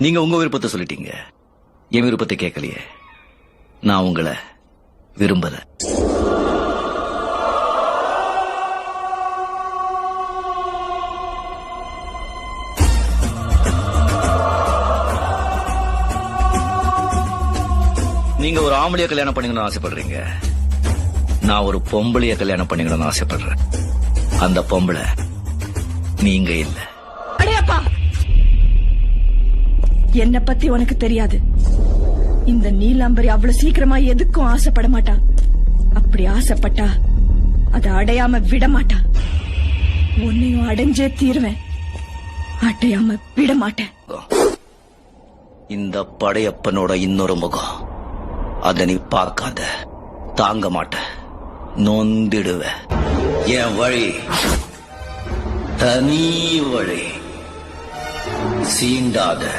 நீங்க உங்க விருப்பத்தை சொல்லிட்டீங்க, என் விருப்பத்தை கேட்கலையே. நான் உங்களை விரும்பல. நீங்க ஒரு ஆம்பளைய கல்யாணம் பண்ணிக்கணும்னு ஆசைப்படுறீங்க, நான் ஒரு பொம்பளைய கல்யாணம் பண்ணிக்கணும்னு ஆசைப்படுறேன். அந்த பொம்பளை நீங்க இல்ல. அடையப்பா, என்ன பத்தி உனக்கு தெரியாது. இந்த நீலாம்பரி அவ்வளவு சீக்கிரமா எதுக்கும் ஆசைப்பட மாட்டா. அப்படி ஆசைப்பட்டா அதை அடையாம விட மாட்டா. உன்னையும் அடைஞ்சே தீருவேன், அடையாம விட மாட்டேன். இந்த படையப்பனோட இன்னொரு முகம், அத நீ பார்க்காத, தாங்க மாட்ட, நொந்திடுவ. என் வழி தனி வழி, சீண்டாத.